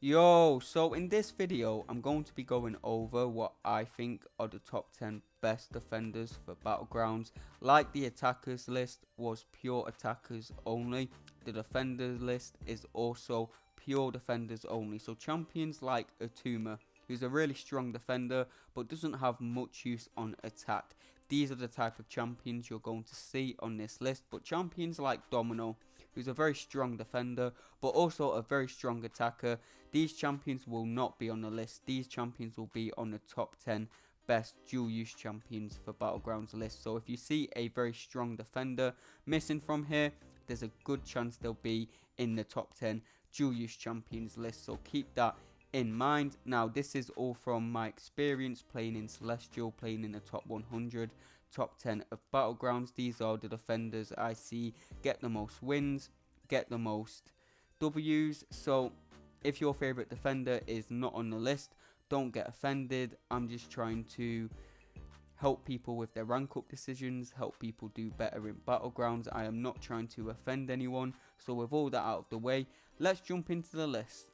Yo, so in this video, I'm going to be going over what I think are the top 10 best defenders for Battlegrounds. Like the attackers list was pure attackers only, the defenders list is also pure defenders only. So champions like a Tuma, who's a really strong defender but doesn't have much use on attack. These are the type of champions you're going to see on this list. But champions like Domino, who's a very strong defender but also a very strong attacker, these champions will not be on the list. These champions will be on the top 10 best dual use champions for Battlegrounds list. So if you see a very strong defender missing from here, there's a good chance they'll be in the top 10 dual use champions list. So keep that in mind. Now this is all from my experience playing in Celestial, playing in the top 100, top 10 of Battlegrounds. These are the defenders I see get the most wins, get the most W's. So if your favorite defender is not on the list, don't get offended. I'm just trying to help people with their rank up decisions, help people do better in Battlegrounds. I am not trying to offend anyone. So with all that out of the way, let's jump into the list.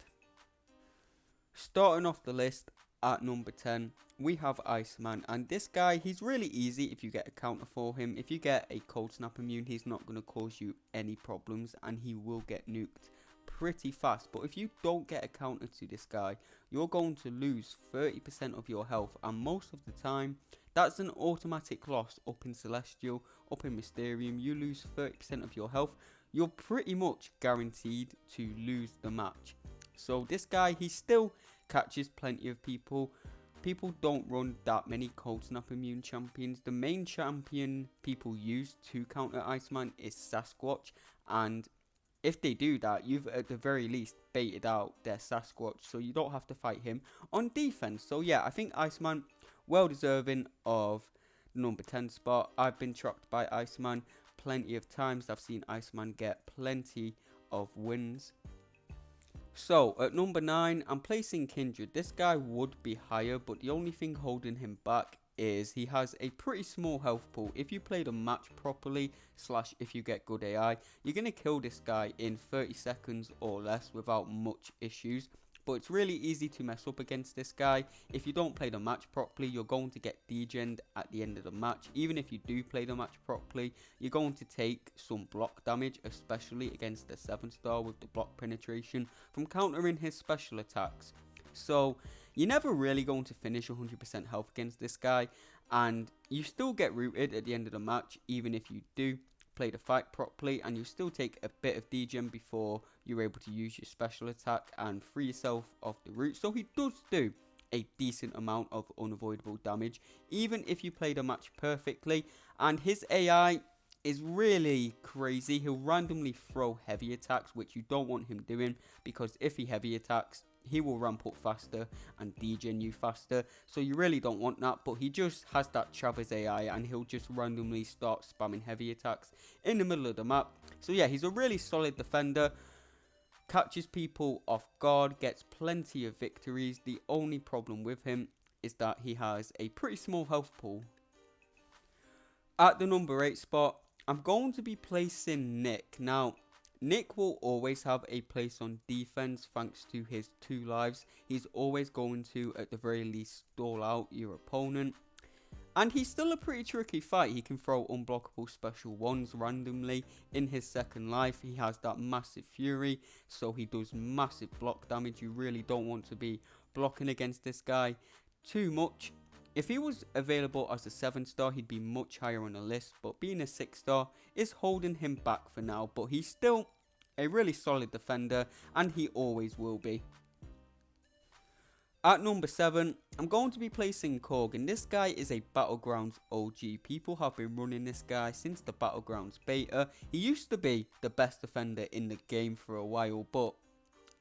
Starting off the list at number 10, we have Iceman, and this guy, he's really easy if you get a counter for him. If you get a cold snap immune, he's not going to cause you any problems and he will get nuked pretty fast. But if you don't get a counter to this guy, you're going to lose 30% of your health, and most of the time that's an automatic loss. Up in Celestial, up in Mysterium, you lose 30% of your health, you're pretty much guaranteed to lose the match. So this guy, he still catches plenty of people. People don't run that many cold snap immune champions. The main champion people use to counter Iceman is Sasquatch, and if they do that, you've at the very least baited out their Sasquatch, so you don't have to fight him on defense. So yeah, I think Iceman, well deserving of the number 10 spot. I've been shocked by Iceman plenty of times. I've seen Iceman get plenty of wins. So at number 9, I'm placing Kindred. This guy would be higher, but the only thing holding him back is he has a pretty small health pool. If you play the match properly, slash if you get good AI, you're going to kill this guy in 30 seconds or less without much issues. But it's really easy to mess up against this guy. If you don't play the match properly, you're going to get degened at the end of the match. Even if you do play the match properly, you're going to take some block damage, especially against the 7-star with the block penetration from countering his special attacks. So you're never really going to finish 100% health against this guy, and you still get rooted at the end of the match even if you do play the fight properly, and you still take a bit of degen before you're able to use your special attack and free yourself of the root. So he does do a decent amount of unavoidable damage even if you play the match perfectly, and his AI is really crazy. He'll randomly throw heavy attacks, which you don't want him doing, because if he heavy attacks, he will ramp up faster and degen you faster, so you really don't want that. But he just has that Travis AI, and he'll just randomly start spamming heavy attacks in the middle of the map. So yeah, he's a really solid defender, catches people off guard, gets plenty of victories. The only problem with him is that he has a pretty small health pool. At the number 8 spot, I'm going to be placing Nick. Now Nick will always have a place on defense thanks to his 2 lives. He's always going to, at the very least, stall out your opponent. And he's still a pretty tricky fight. He can throw unblockable special ones randomly in his 2nd life. He has that massive fury, so he does massive block damage. You really don't want to be blocking against this guy too much. If he was available as a 7-star, he'd be much higher on the list, but being a 6-star is holding him back for now. But he's still a really solid defender, and he always will be. At number 7, I'm going to be placing Korg, and this guy is a Battlegrounds OG. People have been running this guy since the Battlegrounds beta. He used to be the best defender in the game for a while, but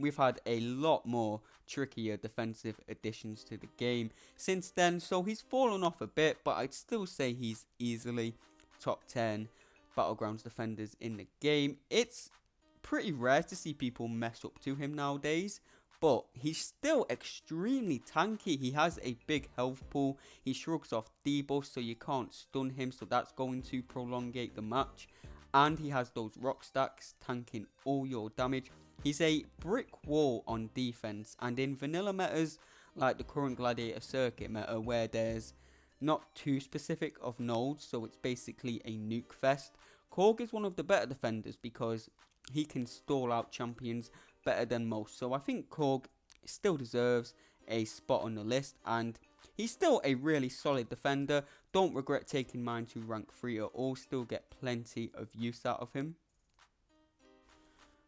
we've had a lot more trickier defensive additions to the game since then, so he's fallen off a bit, but I'd still say he's easily top 10 Battlegrounds defenders in the game. It's pretty rare to see people mess up to him nowadays, but he's still extremely tanky. He has a big health pool, he shrugs off debuffs so you can't stun him, so that's going to prolongate the match, and he has those rock stacks tanking all your damage. He's a brick wall on defense, and in vanilla metas like the current Gladiator Circuit meta where there's not too specific of nodes, so it's basically a nuke fest, Korg is one of the better defenders because he can stall out champions better than most. So I think Korg still deserves a spot on the list, and he's still a really solid defender. Don't regret taking mine to rank 3 at all, still get plenty of use out of him.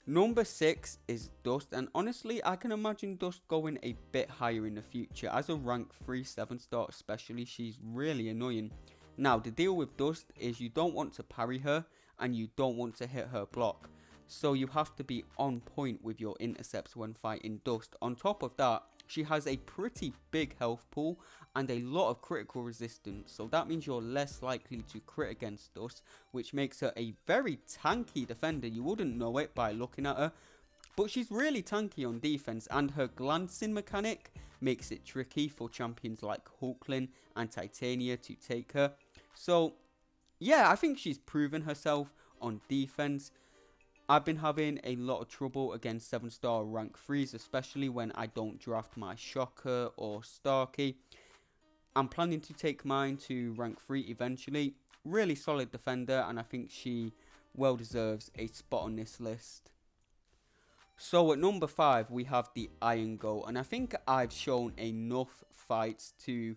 Number 6 is Dust, and honestly I can imagine Dust going a bit higher in the future. As a rank 3 7-star especially, she's really annoying. Now the deal with Dust is you don't want to parry her and you don't want to hit her block, so you have to be on point with your intercepts when fighting Dust. On top of that, she has a pretty big health pool and a lot of critical resistance, so that means you're less likely to crit against Dust, which makes her a very tanky defender. You wouldn't know it by looking at her, but she's really tanky on defense, and her glancing mechanic makes it tricky for champions like Hulklin and Titania to take her. So yeah, I think she's proven herself on defense. I've been having a lot of trouble against 7-star rank 3s, especially when I don't draft my Shocker or Starkey. I'm planning to take mine to rank 3 eventually. Really solid defender, and I think she well deserves a spot on this list. So at number 5 we have the Iron Goat, and I think I've shown enough fights to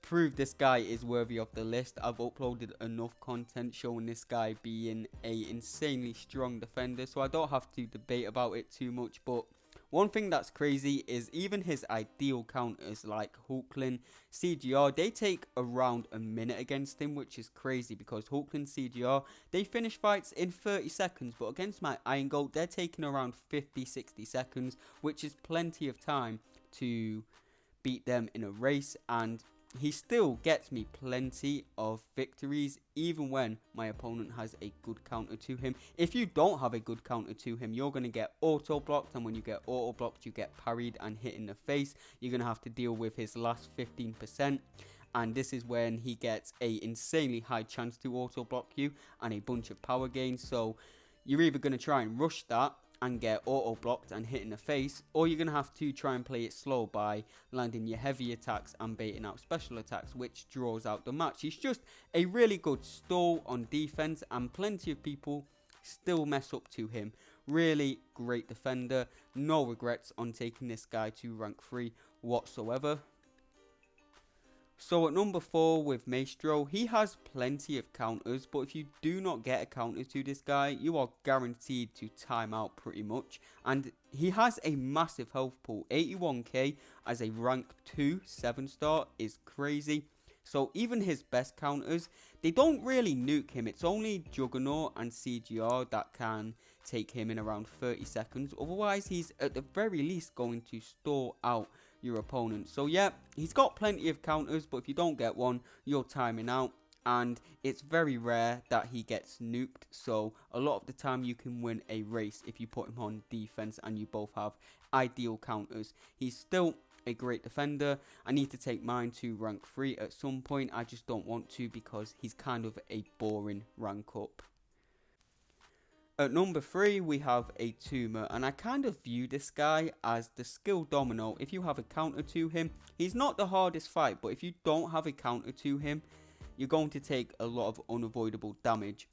prove this guy is worthy of the list. I've uploaded enough content showing this guy being a insanely strong defender, so I don't have to debate about it too much. But one thing that's crazy is even his ideal counters like Hulklin, CGR, they take around a minute against him, which is crazy because Hulklin, CGR, they finish fights in 30 seconds, but against my Iron Goat they're taking around 50-60 seconds, which is plenty of time to beat them in a race. And he still gets me plenty of victories even when my opponent has a good counter to him. If you don't have a good counter to him, you're going to get auto blocked, and when you get auto blocked you get parried and hit in the face. You're going to have to deal with his last 15%, and this is when he gets a insanely high chance to auto block you and a bunch of power gains. So you're either going to try and rush that and get auto blocked and hit in the face, or you're going to have to try and play it slow by landing your heavy attacks and baiting out special attacks, which draws out the match. He's just a really good stall on defense, and plenty of people still mess up to him. Really great defender. No regrets on taking this guy to rank 3 whatsoever. So at number 4 with Maestro, he has plenty of counters, but if you do not get a counter to this guy, you are guaranteed to time out pretty much. And he has a massive health pool. 81k as a rank 2 7-star is crazy. So even his best counters, they don't really nuke him. It's only Juggernaut and CGR that can take him in around 30 seconds. Otherwise, he's at the very least going to stall out your opponent. So yeah, he's got plenty of counters, but if you don't get one, you're timing out, and it's very rare that he gets nuked. So a lot of the time you can win a race if you put him on defense and you both have ideal counters. He's still a great defender. I need to take mine to rank 3 at some point. I just don't want to because he's kind of a boring rank up. At number 3 we have a Tuma, and I kind of view this guy as the skill domino. If you have a counter to him, he's not the hardest fight, but if you don't have a counter to him, you're going to take a lot of unavoidable damage.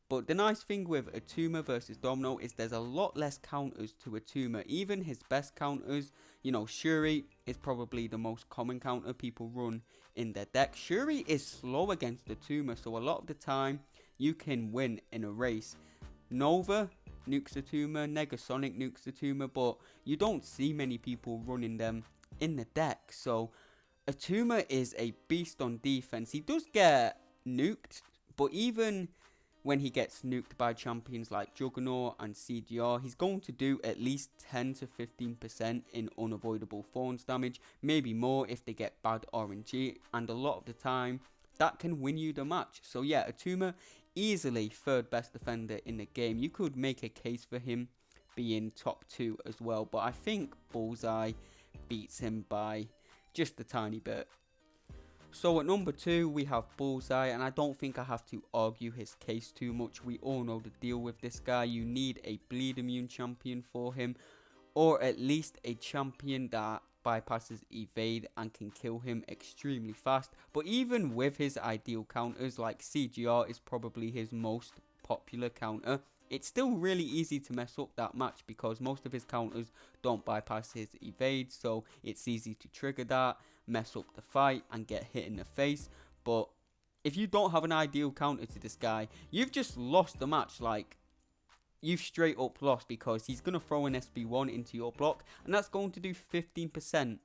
But the nice thing with a Tuma versus Domino is there's a lot less counters to a Tuma. Even his best counters, you know, Shuri is probably the most common counter people run in their deck. Shuri is slow against the Tuma, so a lot of the time you can win in a race. Nova nukes the Tuma, Negasonic nukes the Tuma, but you don't see many people running them in the deck. So a Tuma is a beast on defense. He does get nuked, but even when he gets nuked by champions like Juggernaut and CGR, he's going to do at least 10 to 15% in unavoidable thorns damage, maybe more if they get bad RNG, and a lot of the time that can win you the match. So yeah, a Tuma, easily third best defender in the game. You could make a case for him being top 2 as well, but I think Bullseye beats him by just a tiny bit. So at number 2 we have Bullseye, and I don't think I have to argue his case too much. We all know the deal with this guy. You need a bleed immune champion for him, or at least a champion that bypasses evade and can kill him extremely fast. But even with his ideal counters, like CGR is probably his most popular counter, it's still really easy to mess up that match because most of his counters don't bypass his evade, so it's easy to trigger that, mess up the fight and get hit in the face. But if you don't have an ideal counter to this guy, you've just lost the match. Like, you've straight up lost, because he's going to throw an SB1 into your block, and that's going to do 15%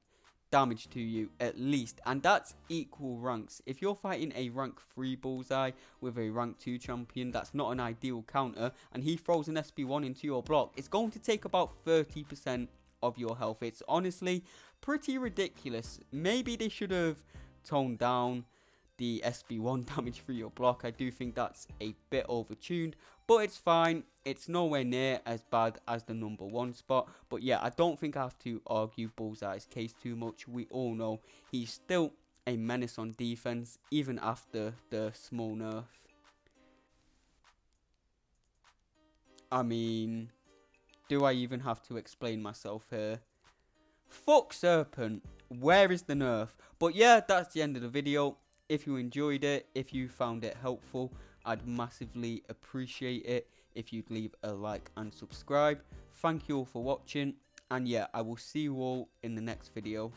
damage to you at least, and that's equal ranks. If you're fighting a rank 3 Bullseye with a rank 2 champion, that's not an ideal counter, and he throws an SB1 into your block, it's going to take about 30% of your health. It's honestly pretty ridiculous. Maybe they should have toned down the SB1 damage for your block. I do think that's a bit overtuned, but it's fine. It's nowhere near as bad as the number 1 spot. But yeah, I don't think I have to argue Bullseye's case too much. We all know he's still a menace on defense even after the small nerf. I mean, do I even have to explain myself here? Fuck Serpent, where is the nerf? But yeah, that's the end of the video. If you enjoyed it, if you found it helpful, I'd massively appreciate it if you'd leave a like and subscribe. Thank you all for watching, and yeah, I will see you all in the next video.